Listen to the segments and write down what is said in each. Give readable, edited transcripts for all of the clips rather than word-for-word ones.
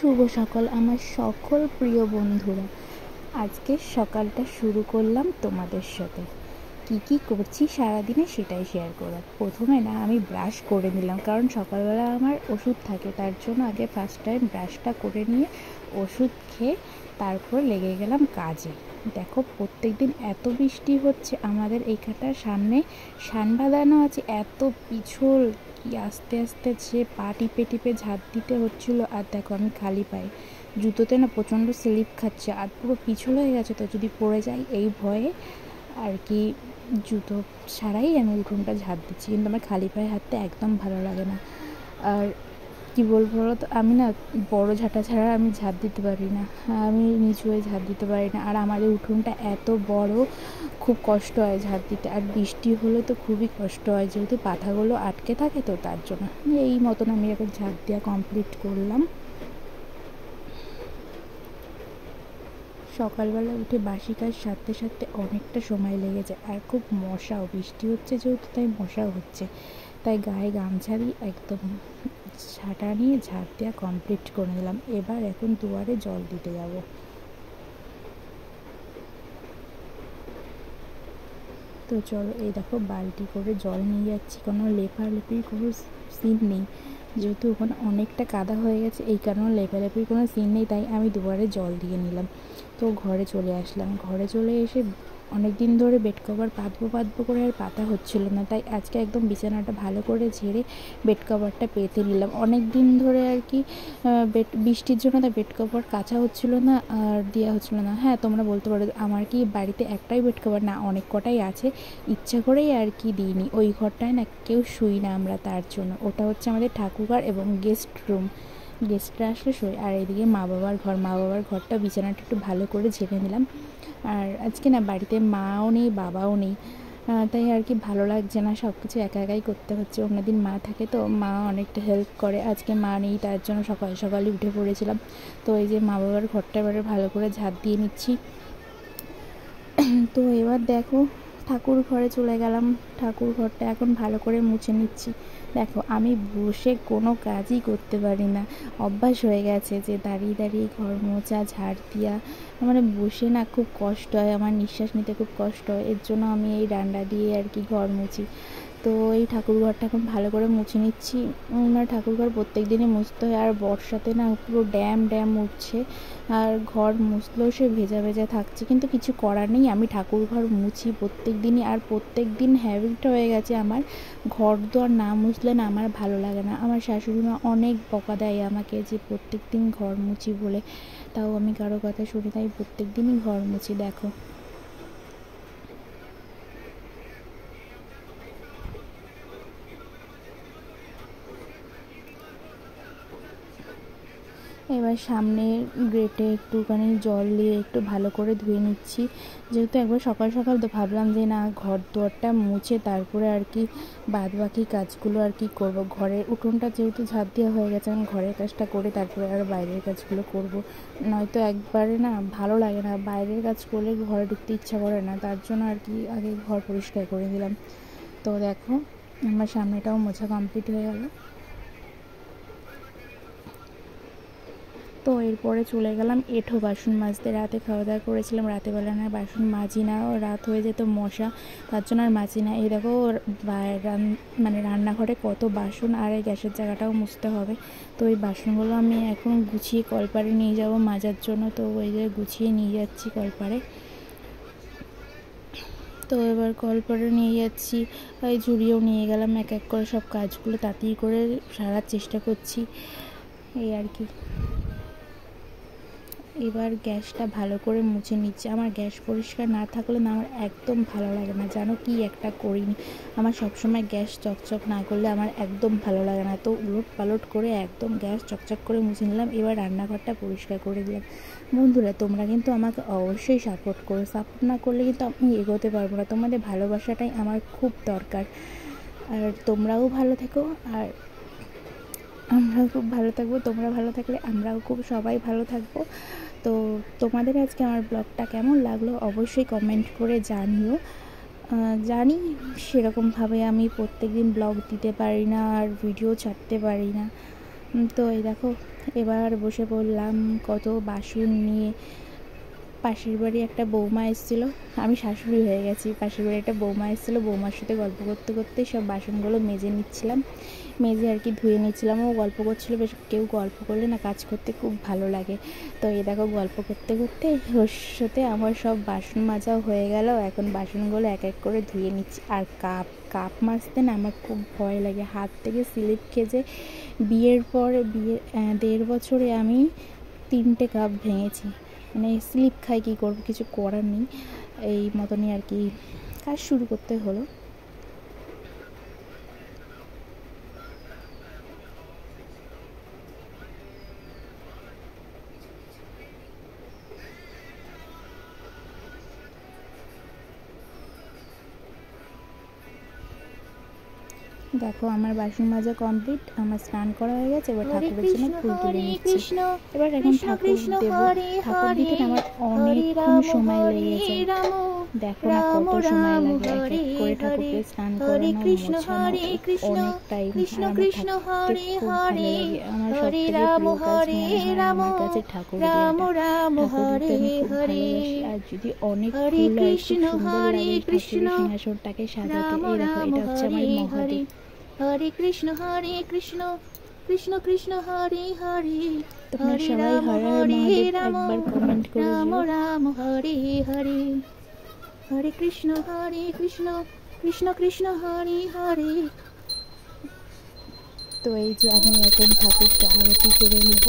শুভ সকাল আমার সকল প্রিয় বন্ধুরা। আজকে সকালটা শুরু করলাম তোমাদের সাথে। কি করছি সারাদিনে সেটাই শেয়ার করলাম। প্রথমে না আমি ব্রাশ করে নিলাম, কারণ সকালবেলা আমার ওষুধ থাকে, তার জন্য আগে ফার্স্ট টাইম ব্রাশটা করে নিয়ে ওষুধ খেয়ে তারপর লেগে গেলাম কাজে। দেখো প্রত্যেক দিন এত বৃষ্টি হচ্ছে, আমাদের এইখানটার সামনে সান বাঁধানো আছে, এত পিছল কি আস্তে আস্তে সে পা টিপে টিপে ঝাঁট দিতে হচ্ছিল। আর দেখো আমি খালি পায়ে, জুতোতে না প্রচণ্ড স্লিপ খাচ্ছে, আর পুরো পিছল হয়ে গেছে, তো যদি পড়ে যাই এই ভয়ে আর কি জুতো ছাড়াই আমি উঠোনটা ঝাঁট দিচ্ছি। কিন্তু আমার খালি পায়ে হাঁটতে একদম ভালো লাগে না। আর কি বলবো বলো তো, আমি না বড় ঝাঁটা ছাড়া আমি ঝাঁট দিতে পারি না, আমি নিচু হয়ে ঝাঁট দিতে পারি না। আর আমাদের উঠোনটা এত বড়, খুব কষ্ট হয় ঝাঁট দিতে। আর বৃষ্টি হলে তো খুবই কষ্ট হয়, যেহেতু পাতাগুলো আটকে থাকে, তো তার জন্য এই মতন আমি এখন ঝাঁট দেওয়া কমপ্লিট করলাম। সকালবেলা উঠে বাসি কাজ সারতে সারতে অনেকটা সময় লেগে যায়। আর খুব মশাও, বৃষ্টি হচ্ছে যেহেতু তাই মশাও হচ্ছে, তাই গায়ে গামছা দিয়ে একদম ছাটা নিয়ে ঝাঁট দেওয়া কমপ্লিট করে নিলাম। এবার এখন দুয়ারে জল দিতে যাব। তো চলো, এই দেখো বালতি করে জল নিয়ে যাচ্ছি, কোনো লেপালেপির কোনো সিন নেই, যেহেতু ওখানে অনেকটা কাদা হয়ে গেছে, এই কারণে লেপালেপির কোনো সিন নেই, তাই আমি দুবারে জল দিয়ে নিলাম। তো ঘরে চলে আসলাম। ঘরে চলে এসে অনেক দিন ধরে বেড কভার পাতবো করে আর পাতা হচ্ছিল না, তাই আজকে একদম বিছানাটা ভালো করে ঝেড়ে বেড কভারটা পেতে নিলাম। অনেক দিন ধরে আর কি বৃষ্টির জন্য তাই বেড কভার কাচা হচ্ছিল না আর দেওয়া হচ্ছিল না। হ্যাঁ, তোমরা বলতে পারো আমার কি বাড়িতে একটাই বেড কভার? না, অনেক কটাই আছে, ইচ্ছা করেই আর কি দিইনি। ওই ঘরটায় না কেউ শুই না আমরা, তার জন্য। ওটা হচ্ছে আমাদের ঠাকুরঘর এবং গেস্ট রুম, গেস্টরা আসলে শোয়। আর এদিকে মা বাবার ঘরটা বিছানাটা একটু ভালো করে ঝেড়ে নিলাম। আর আজকে না বাড়িতে মাও নেই বাবাও নেই, তাই আর কি ভালো লাগছে না, সব কিছু একা একাই করতে হচ্ছে। অন্যদিন মা থাকে তো মা অনেকটা হেল্প করে, আজকে মা নেই, তার জন্য সকাল সকালই উঠে পড়েছিলাম। তো এই যে মা বাবার ঘরটা এবারে ভালো করে ঝাঁট দিয়ে নিচ্ছি। তো এবার দেখো ঠাকুর ঘরে চলে গেলাম, ঠাকুর ঘরটা এখন ভালো করে মুছে নিচ্ছি। দেখো আমি বসে কোনো কাজই করতে পারি না, অভ্যাস হয়ে গেছে যে দাঁড়িয়ে দাঁড়িয়ে ঘর মোছা ঝাড় দেওয়া, মানে বসে না খুব কষ্ট হয়, আমার নিঃশ্বাস নিতে খুব কষ্ট হয়, এর জন্য আমি এই ডান্ডা দিয়ে আর কি ঘর মুছি। তো এই ঠাকুরঘরটা এখন ভালো করে মুছে নিচ্ছি। ঠাকুরঘর প্রত্যেক দিনই মুছতে হয়, আর বর্ষাতে না পুরো ড্যাম উঠছে, আর ঘর মুছলেও সে ভেজা ভেজা থাকছে, কিন্তু কিছু করার নেই, আমি ঠাকুরঘর মুছি প্রত্যেক দিনই। আর প্রত্যেক দিন হ্যাবিট হয়ে গেছে আমার, ঘর দোয়ার না মুছলে না আমার ভালো লাগে না। আমার শাশুড়ি মা অনেক বকা দেয় আমাকে যে প্রত্যেক দিন ঘর মুছি বলে, তাও আমি কারো কথা শুনি, তাই প্রত্যেক দিনই ঘর মুছি। দেখো এবার সামনের গ্রেটে একটুখানি জল দিয়ে একটু ভালো করে ধুয়ে নিচ্ছি, যেহেতু একবার সকাল সকাল তো ভাবলাম যে না ঘর দুয়ারটা মুছে তারপরে আর কি বাদ বাকি কাজগুলো আর কি করব। ঘরের উঠোনটা যেহেতু ঝাঁপ দেওয়া হয়ে গেছে, আমি ঘরের কাজটা করে তারপরে আর বাইরের কাজগুলো করব, নয়তো একবারে না ভালো লাগে না, বাইরের কাজ করলে ঘরে ঢুকতে ইচ্ছা করে না, তার জন্য আর কি আগে ঘর পরিষ্কার করে দিলাম। তো দেখো আমার সামনেটাও মোছা কমপ্লিট হয়ে গেল। তো এরপরে চলে গেলাম এঁঠো বাসন মাজতে। রাতে খাওয়া দাওয়া করেছিলাম, রাতেবেলা না বাসন মাজি না, রাত হয়ে যেত মশা, তার জন্য আর মাজি না। এই দেখো মানে রান্নাঘরে কত বাসন, আর এই গ্যাসের জায়গাটাও মুছতে হবে। তো এই বাসনগুলো আমি এখন গুছিয়ে কলপারে নিয়ে যাব মাজার জন্য, তো ওই যে গুছিয়ে নিয়ে যাচ্ছি কলপারে। তো এবার কলপারে নিয়ে যাচ্ছি, ওই ঝুড়িয়েও নিয়ে গেলাম, এক এক করে সব কাজগুলো তাড়াতাড়ি করে সারার চেষ্টা করছি, এই আর কি। এবার গ্যাসটা ভালো করে মুছে নিচ্ছে। আমার গ্যাস পরিষ্কার না থাকলে না আমার একদম ভালো লাগে না, জানো কি একটা করিনি, আমার সবসময় গ্যাস চকচক না করলে আমার একদম ভালো লাগে না। তো উলট পালট করে একদম গ্যাস চকচক করে মুছে নিলাম। এবার রান্নাঘরটা পরিষ্কার করে দিলাম। বন্ধুরা তোমরা কিন্তু আমাকে অবশ্যই সাপোর্ট করো, সাপোর্ট না করলে কিন্তু আমি এগোতে পারবো না, তোমাদের ভালোবাসাটাই আমার খুব দরকার। আর তোমরাও ভালো থেকো, আর আমরাও খুব ভালো থাকবো, তোমরা ভালো থাকলে আমরাও খুব সবাই ভালো থাকবো। তো তোমাদের আজকে আমার ব্লগটা কেমন লাগলো অবশ্যই কমেন্ট করে জানিও। জানি সেরকমভাবে আমি প্রত্যেক দিন ব্লগ দিতে পারি না আর ভিডিও ছাড়তে পারি না। তো এই দেখো এবার বসে পড়লাম কত বাসন নিয়ে। পাশের বাড়ি একটা বৌমা এসেছিলো, আমি শাশুড়ি হয়ে গেছি। পাশের বাড়ি একটা বৌমা এসেছিলো, বৌমার সাথে গল্প করতে করতে সব বাসনগুলো মেজে নিচ্ছিলাম, মেজে আর কি ধুয়ে নিচ্ছিলাম। ও গল্প করছিলো, বেশ কেউ গল্প করলে না কাজ করতে খুব ভালো লাগে। তো এই দেখো গল্প করতে করতে ওর সাথে আমার সব বাসন মাজাও হয়ে গেল। এখন বাসনগুলো এক এক করে ধুয়ে নিচ্ছি। আর কাপ মাজতে না আমার খুব ভয় লাগে, হাত থেকে স্লিপ খেয়ে। বিয়ের পর 1.5 বছরে আমি 3টে কাপ ভেঙেছি, মানে স্লিপ খাই, কী করবো, কিছু করার নেই। এই মতনই আর কি কাজ শুরু করতে হলো। দেখো আমার বাসন মাজা কমপ্লিট, আমার স্নান করা হয়ে গেছে। এবার ঠাকুরের জন্য ফুল তুলে নিচ্ছি। এবার এখন ঠাকুর দেব, ঠাকুর দিতে আমার অনেকক্ষণ সময় লেগেছে। দেখো না কত সময় লাগে এক এক করে ঠাকুরকে স্নান করানো, মোছানো, অনেক টাইম। আমার থাকতে খুব ভালো লাগে, আমার সব থেকে প্রিয় কাজ মনে হয় আমার কাছে ঠাকুর দেওয়াটা। ঠাকুর দিতে আমি খুব ভালোবাসি। আর যদি অনেক ফুল হয় খুব সুন্দর লাগে ঠাকুরের সিংহাসনটাকে সাজাতে। এই দেখো এটা হচ্ছে আমার মহাদেব। হরে কৃষ্ণ কৃষ্ণ কৃষ্ণ হরে হরে, তোমরা সবাই হর হর মহাদেব একবার কমেন্ট করে রাম দিও। রাম হরে হরে, হরে কৃষ্ণ কৃষ্ণ কৃষ্ণ হরে হরে। তো এই যে আমি এখন ঠাকুরকে আরতি করে নেব।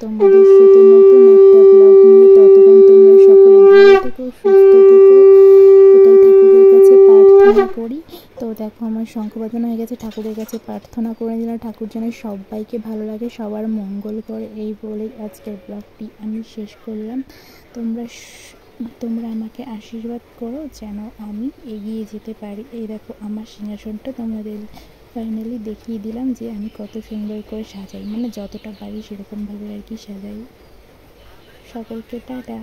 তোমাদের সাথে নতুন একটা ব্লগ নিয়ে। ততক্ষণ তোমরা সকলে ভালো থেকো, সুস্থ থেকো, এটাই ঠাকুরের কাছে প্রার্থনা করি। তো দেখো আমার শঙ্খ বাজানো হয়ে গেছে, ঠাকুরের কাছে প্রার্থনা করে দিলাম ঠাকুর যেন সবাইকে ভালো লাগে, সবার মঙ্গল করে। এই বলেই আজকের ব্লগটি আমি শেষ করলাম। তোমরা আমাকে আশীর্বাদ করো যেন আমি এগিয়ে যেতে পারি। এই দেখো আমার সিংহাসনটা তোমাদের ফাইনালি দেখিয়ে দিলাম যে আমি কত সুন্দর করে সাজাই, মানে যতটা পারি সেরকমভাবে আর কি সাজাই। সকলকে টাটা।